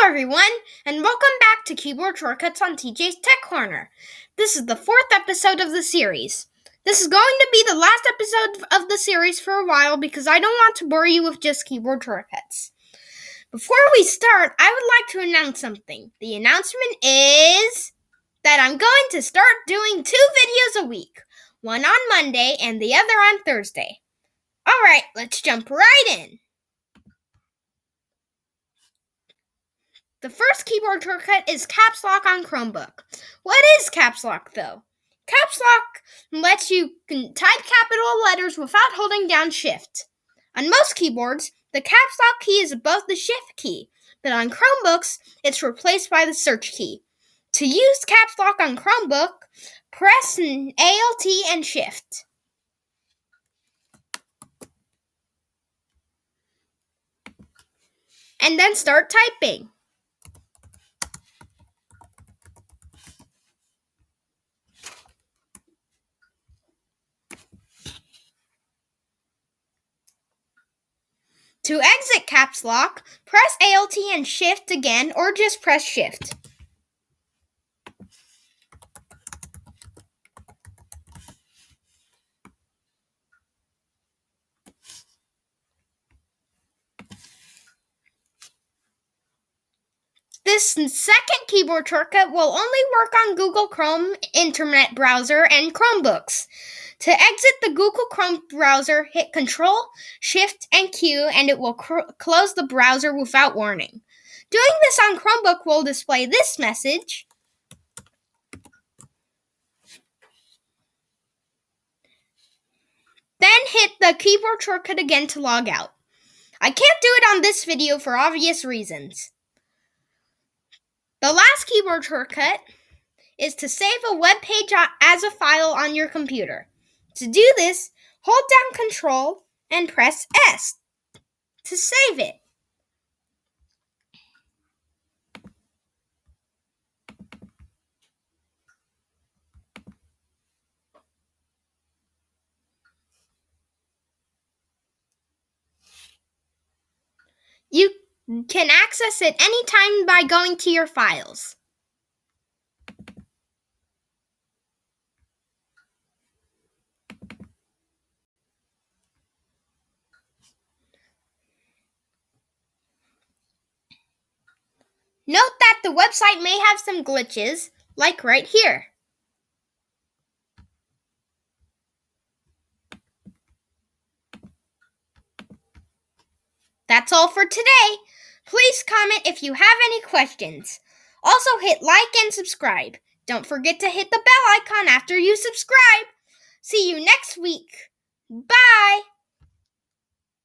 everyone, and welcome back to Keyboard Shortcuts on TJ's Tech Corner. This is the 4th episode of the series. This is going to be the last episode of the series for a while because I don't want to bore you with just keyboard shortcuts. Before we start, I would like to announce something. The announcement is that I'm going to start doing 2 videos a week, one on Monday and the other on Thursday. Alright, let's jump right in. The first keyboard shortcut is Caps Lock on Chromebook. What is Caps Lock, though? Caps Lock lets you type capital letters without holding down Shift. On most keyboards, the Caps Lock key is above the Shift key, but on Chromebooks, it's replaced by the Search key. To use Caps Lock on Chromebook, press Alt and Shift. And then start typing. To exit Caps Lock, press Alt and Shift again, or just press Shift. This second keyboard shortcut will only work on Google Chrome Internet Browser and Chromebooks. To exit the Google Chrome browser, hit Ctrl, Shift, and Q, and it will close the browser without warning. Doing this on Chromebook will display this message. Then hit the keyboard shortcut again to log out. I can't do it on this video for obvious reasons. The last keyboard shortcut is to save a web page as a file on your computer. To do this, hold down Ctrl and press S to save it. You can access it anytime by going to your files. Note that the website may have some glitches, like right here. That's all for today. Please comment if you have any questions. Also hit like and subscribe. Don't forget to hit the bell icon after you subscribe. See you next week. Bye!